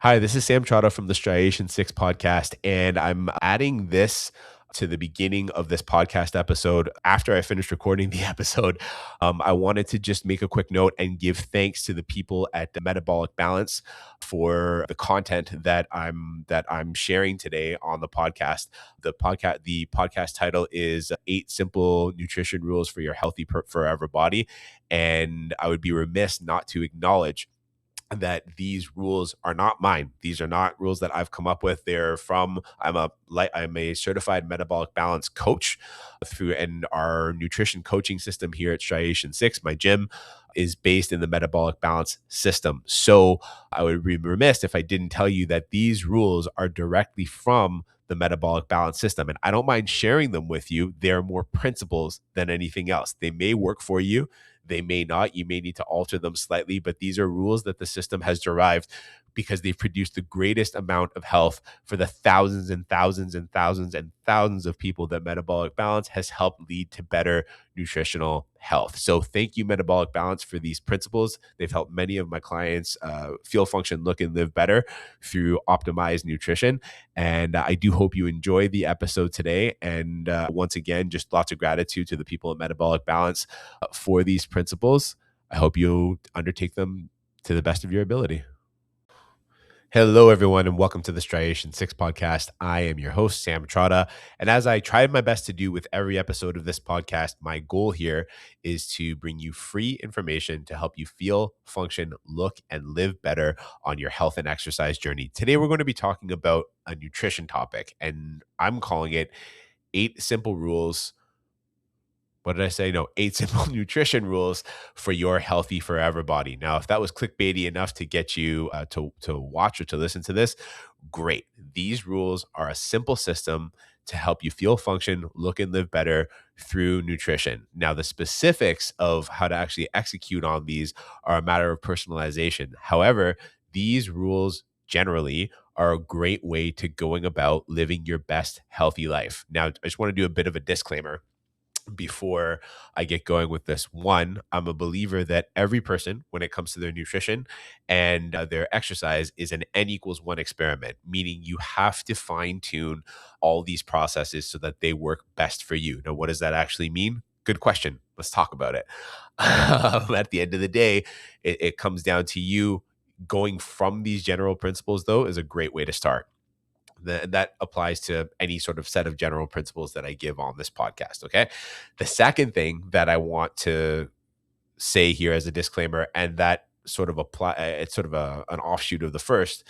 Hi, this is Sam Trotta from the Striation 6 podcast, and I'm adding this to the beginning of this podcast episode. After I finished recording the episode, I wanted to just make a quick note and give thanks to the people at the Metabolic Balance for the content that I'm sharing today on the podcast. The podcast title is 8 Simple Nutrition Rules for Your Healthy Forever Body, and I would be remiss not to acknowledge that these rules are not mine. These are not rules that I've come up with. They're from I'm a certified metabolic balance coach through and our nutrition coaching system here at Striation 6. My gym is based in the metabolic balance system. So I would be remiss if I didn't tell you that these rules are directly from the metabolic balance system. And I don't mind sharing them with you. They're more principles than anything else. They may work for you. They may not. You may need to alter them slightly, but these are rules that the system has derived because they've produced the greatest amount of health for the thousands and thousands and thousands and thousands of people that Metabolic Balance has helped lead to better nutritional health. So thank you, Metabolic Balance, for these principles. They've helped many of my clients feel, function, look, and live better through optimized nutrition. And I do hope you enjoy the episode today. And once again, just lots of gratitude to the people at Metabolic Balance for these principles. I hope you undertake them to the best of your ability. Hello, everyone, and welcome to the Striation 6 podcast. I am your host, Sam Trotta. And as I tried my best to do with every episode of this podcast, my goal here is to bring you free information to help you feel, function, look, and live better on your health and exercise journey. Today, we're going to be talking about a nutrition topic, and I'm calling it 8 Simple Rules. What did I say? No, 8 Simple Nutrition Rules for Your Healthy Forever Body. Now, if that was clickbaity enough to get you to watch or to listen to this, great. These rules are a simple system to help you feel, function, look, and live better through nutrition. Now, the specifics of how to actually execute on these are a matter of personalization. However, these rules generally are a great way to going about living your best healthy life. Now, I just want to do a bit of a disclaimer before I get going with this. One, I'm a believer that every person, when it comes to their nutrition and their exercise, is an N=1 experiment, meaning you have to fine tune all these processes so that they work best for you. Now, what does that actually mean? Good question. Let's talk about it. At the end of the day, it comes down to you. Going from these general principles, though, is a great way to start. That applies to any sort of set of general principles that I give on this podcast. Okay. The second thing that I want to say here as a disclaimer, and that sort of it's sort of an offshoot of the first,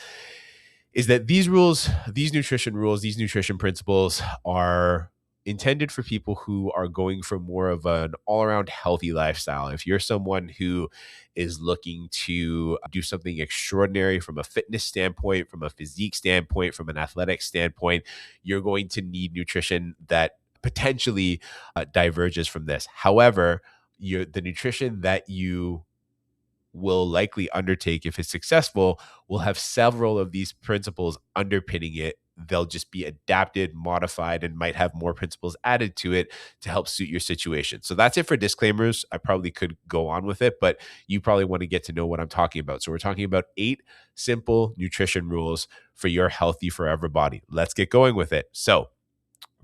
is that these rules, these nutrition rules, these nutrition principles are intended for people who are going for more of an all-around healthy lifestyle. If you're someone who is looking to do something extraordinary from a fitness standpoint, from a physique standpoint, from an athletic standpoint, you're going to need nutrition that potentially diverges from this. However, the nutrition that you will likely undertake, if it's successful, will have several of these principles underpinning it. They'll just be adapted, modified, and might have more principles added to it to help suit your situation. So that's it for disclaimers. I probably could go on with it, but you probably want to get to know what I'm talking about. So we're talking about 8 simple nutrition rules for your healthy forever body. Let's get going with it. So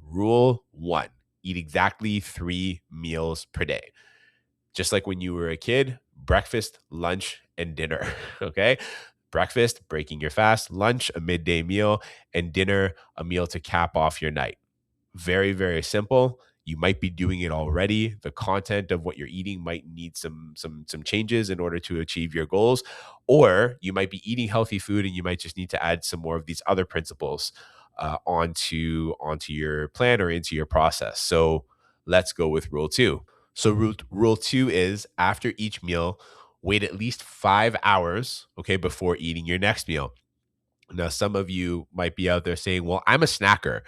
rule 1, eat exactly 3 meals per day. Just like when you were a kid, breakfast, lunch, and dinner. Okay. Breakfast, breaking your fast, lunch, a midday meal, and dinner, a meal to cap off your night. Very, very simple. You might be doing it already. The content of what you're eating might need some changes in order to achieve your goals, or you might be eating healthy food and you might just need to add some more of these other principles onto your plan or into your process. So let's go with rule 2. So rule 2 is after each meal, wait at least 5 hours, okay, before eating your next meal. Now, some of you might be out there saying, well, I'm a snacker.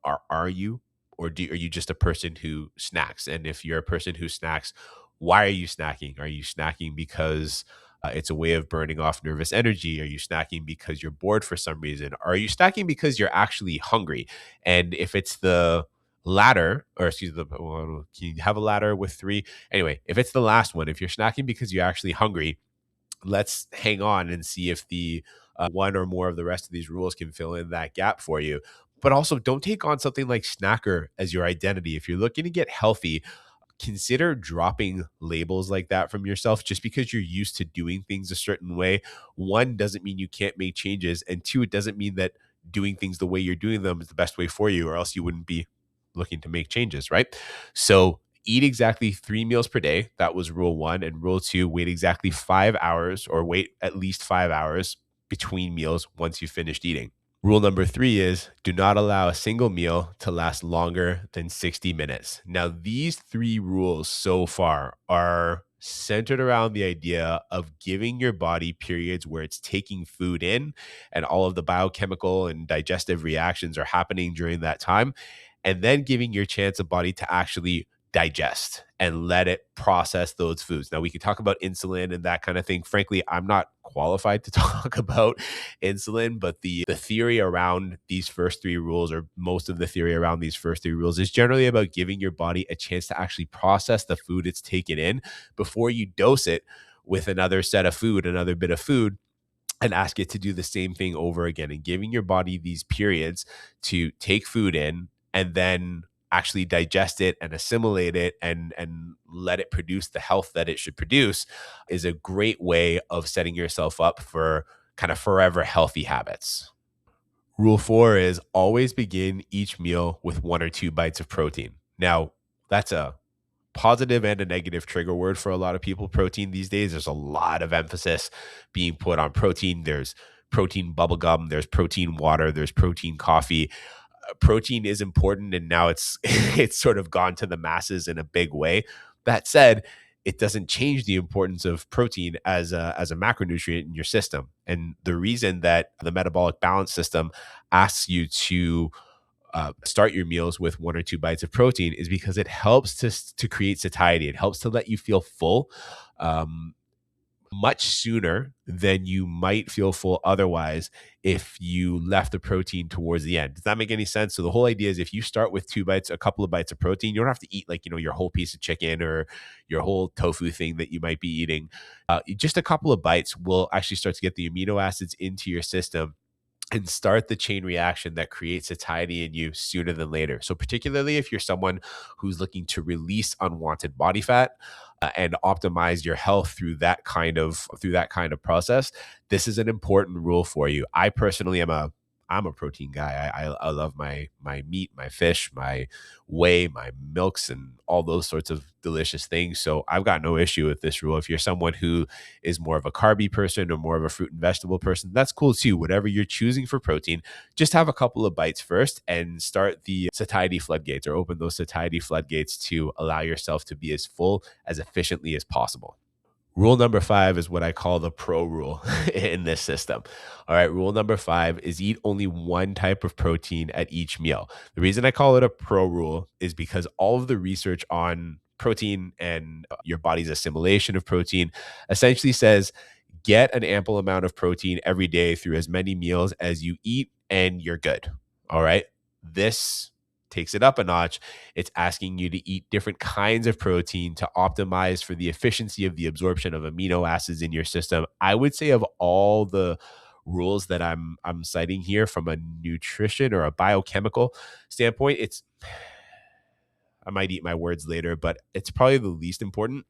Are you? Or are you just a person who snacks? And if you're a person who snacks, why are you snacking? Are you snacking because it's a way of burning off nervous energy? Are you snacking because you're bored for some reason? Are you snacking because you're actually hungry? And if it's the latter, or excuse me, can you have a ladder with 3? Anyway, if it's the last one, if you're snacking because you're actually hungry, let's hang on and see if the one or more of the rest of these rules can fill in that gap for you. But also, don't take on something like snacker as your identity. If you're looking to get healthy, consider dropping labels like that from yourself. Just because you're used to doing things a certain way, one, doesn't mean you can't make changes. And two, it doesn't mean that doing things the way you're doing them is the best way for you, or else you wouldn't be looking to make changes, right? So eat exactly 3 meals per day. That was rule one. And rule two, wait exactly 5 hours, or wait at least 5 hours between meals once you've finished eating. Rule number three is do not allow a single meal to last longer than 60 minutes. Now, these three rules so far are centered around the idea of giving your body periods where it's taking food in and all of the biochemical and digestive reactions are happening during that time, and then giving your chance of body to actually digest and let it process those foods. Now, we can talk about insulin and that kind of thing. Frankly, I'm not qualified to talk about insulin, but the theory around these first three rules, or most of the theory around these first three rules, is generally about giving your body a chance to actually process the food it's taken in before you dose it with another set of food, another bit of food, and ask it to do the same thing over again, and giving your body these periods to take food in and then actually digest it and assimilate it and let it produce the health that it should produce is a great way of setting yourself up for kind of forever healthy habits. Rule four is always begin each meal with 1 or 2 bites of protein. Now, that's a positive and a negative trigger word for a lot of people. Protein these days, there's a lot of emphasis being put on protein. There's protein bubblegum, there's protein water, there's protein coffee. Protein is important, and now it's it's sort of gone to the masses in a big way. That said, it doesn't change the importance of protein as a macronutrient in your system. And the reason that the metabolic balance system asks you to start your meals with 1 or 2 bites of protein is because it helps to create satiety. It helps to let you feel full um, much sooner than you might feel full otherwise if you left the protein towards the end. Does that make any sense? So the whole idea is if you start with 2 bites, a couple of bites of protein, you don't have to eat like, your whole piece of chicken or your whole tofu thing that you might be eating. Just a couple of bites will actually start to get the amino acids into your system and start the chain reaction that creates satiety in you sooner than later. So particularly if you're someone who's looking to release unwanted body fat and optimize your health through that kind of process, this is an important rule for you. I personally am I'm a protein guy. I love my meat, my fish, my whey, my milks, and all those sorts of delicious things. So I've got no issue with this rule. If you're someone who is more of a carby person or more of a fruit and vegetable person, that's cool too. Whatever you're choosing for protein, just have a couple of bites first and start the satiety floodgates, or open those satiety floodgates to allow yourself to be as full as efficiently as possible. Rule number five is what I call the pro rule in this system. All right. Rule number five is eat only one type of protein at each meal. The reason I call it a pro rule is because all of the research on protein and your body's assimilation of protein essentially says get an ample amount of protein every day through as many meals as you eat, and you're good. All right. This takes it up a notch. It's asking you to eat different kinds of protein to optimize for the efficiency of the absorption of amino acids in your system. I would say of all the rules that I'm citing here from a nutrition or a biochemical standpoint, it's I might eat my words later, but it's probably the least important.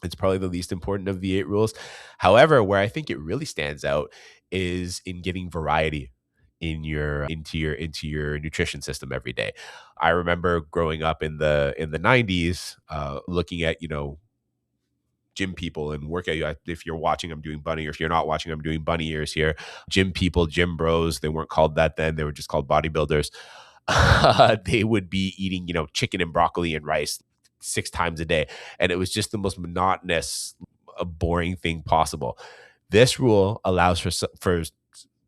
It's probably the least important of the 8 rules. However, where I think it really stands out is in getting variety into your nutrition system every day. I remember growing up in the 90s, looking at gym people and workout. If you're watching, I'm doing bunny, or if you're not watching, I'm doing bunny ears here. Gym people, gym bros. They weren't called that then. They were just called bodybuilders. They would be eating, chicken and broccoli and rice 6 times a day. And it was just the most monotonous, boring thing possible. This rule allows for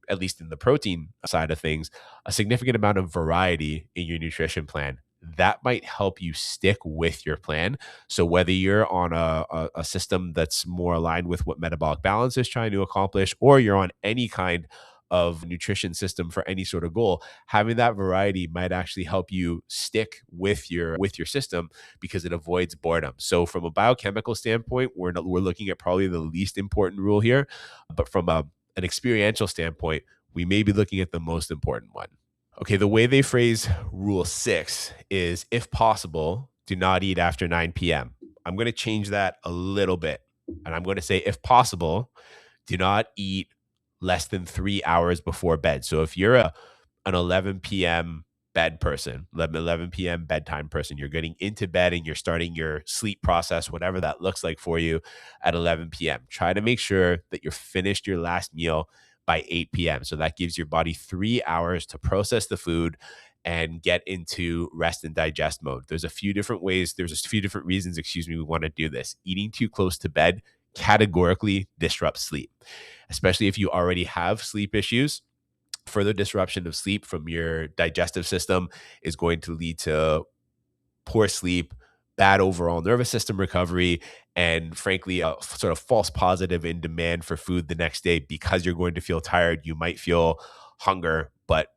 at least in the protein side of things, a significant amount of variety in your nutrition plan. That might help you stick with your plan. So whether you're on a system that's more aligned with what metabolic balance is trying to accomplish, or you're on any kind of nutrition system for any sort of goal, having that variety might actually help you stick with your system because it avoids boredom. So from a biochemical standpoint, we're looking at probably the least important rule here, but from an experiential standpoint, we may be looking at the most important one. Okay, the way they phrase rule 6 is, if possible, do not eat after 9 p.m. I'm going to change that a little bit. And I'm going to say, if possible, do not eat less than 3 hours before bed. So if you're an 11 p.m. bed person, 11 p.m. bedtime person, you're getting into bed and you're starting your sleep process, whatever that looks like for you, at 11 p.m. Try to make sure that you're finished your last meal by 8 p.m. So that gives your body 3 hours to process the food and get into rest and digest mode. There's a few different reasons, we want to do this. Eating too close to bed categorically disrupts sleep, especially if you already have sleep issues. Further disruption of sleep from your digestive system is going to lead to poor sleep, bad overall nervous system recovery, and frankly, a sort of false positive in demand for food the next day because you're going to feel tired. You might feel hunger, but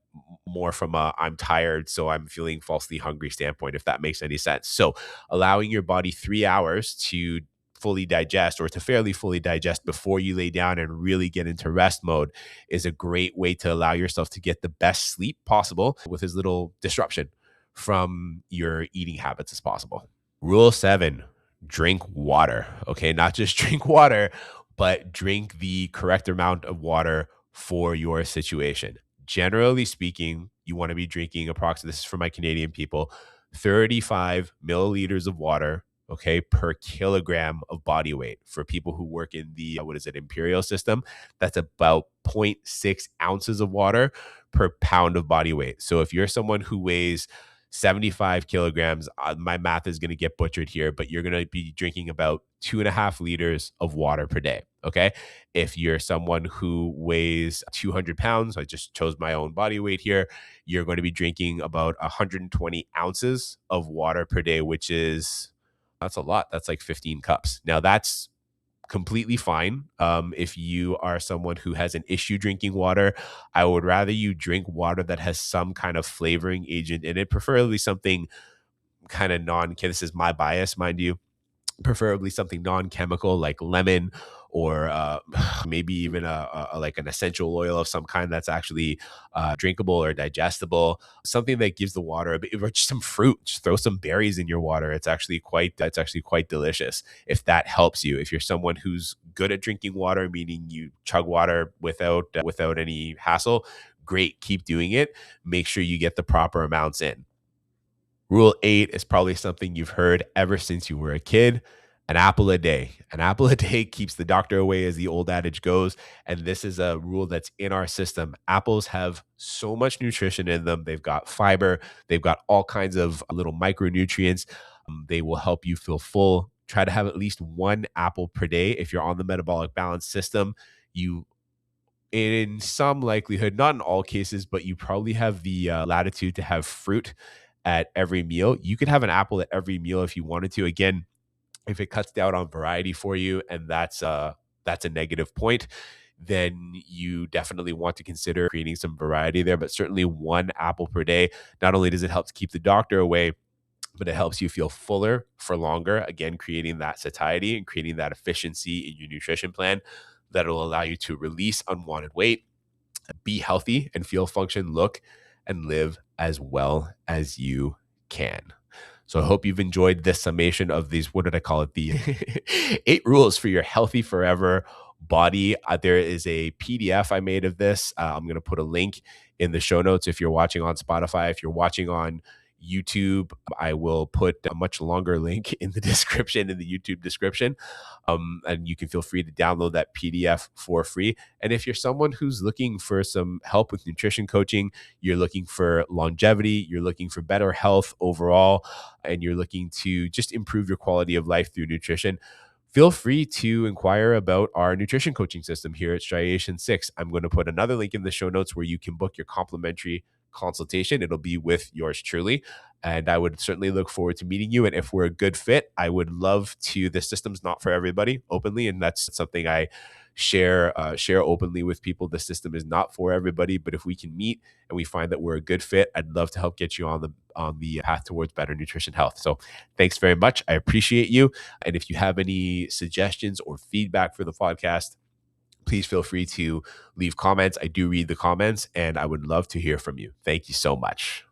more from a I'm tired, so I'm feeling falsely hungry standpoint, if that makes any sense. So allowing your body 3 hours to fully digest, or to fairly fully digest, before you lay down and really get into rest mode is a great way to allow yourself to get the best sleep possible with as little disruption from your eating habits as possible. Rule 7, drink water. Okay, not just drink water, but drink the correct amount of water for your situation. Generally speaking, you want to be drinking approximately, this is for my Canadian people, 35 milliliters of water, okay, per kilogram of body weight. For people who work in the, imperial system, that's about 0.6 ounces of water per pound of body weight. So if you're someone who weighs 75 kilograms, my math is going to get butchered here, but you're going to be drinking about 2.5 liters of water per day. Okay. If you're someone who weighs 200 pounds, I just chose my own body weight here, you're going to be drinking about 120 ounces of water per day, that's a lot. That's like 15 cups. Now that's completely fine. If you are someone who has an issue drinking water, I would rather you drink water that has some kind of flavoring agent in it, preferably something kind of this is my bias, mind you, preferably something non-chemical like lemon, or maybe even like an essential oil of some kind that's actually drinkable or digestible. Something that gives the water a bit, or just some fruit. Just throw some berries in your water. It's actually quite delicious. If that helps you, if you're someone who's good at drinking water, meaning you chug water without any hassle, great, keep doing it. Make sure you get the proper amounts in. Rule 8 is probably something you've heard ever since you were a kid. An apple a day. An apple a day keeps the doctor away, as the old adage goes. And this is a rule that's in our system. Apples have so much nutrition in them. They've got fiber. They've got all kinds of little micronutrients. They will help you feel full. Try to have at least one apple per day. If you're on the metabolic balance system, you, in some likelihood, not in all cases, but you probably have the latitude to have fruit at every meal. You could have an apple at every meal if you wanted to. Again, if it cuts down on variety for you, and that's a negative point, then you definitely want to consider creating some variety there. But certainly one apple per day, not only does it help to keep the doctor away, but it helps you feel fuller for longer. Again, creating that satiety and creating that efficiency in your nutrition plan that will allow you to release unwanted weight, be healthy, and feel function, look, and live as well as you can. So I hope you've enjoyed this summation of these, what did I call it? The 8 rules for your healthy forever body. There is a PDF I made of this. I'm going to put a link in the show notes if you're watching on Spotify. If you're watching on YouTube, I will put a much longer link in the description, in the YouTube description. And you can feel free to download that PDF for free. And if you're someone who's looking for some help with nutrition coaching, you're looking for longevity, you're looking for better health overall, and you're looking to just improve your quality of life through nutrition, feel free to inquire about our nutrition coaching system here at Striation 6. I'm going to put another link in the show notes where you can book your complimentary consultation. It'll be with yours truly. And I would certainly look forward to meeting you. And if we're a good fit, I would love to, the system's not for everybody openly. And that's something I share openly with people. The system is not for everybody, but if we can meet and we find that we're a good fit, I'd love to help get you on the path towards better nutrition health. So thanks very much. I appreciate you. And if you have any suggestions or feedback for the podcast, please feel free to leave comments. I do read the comments and I would love to hear from you. Thank you so much.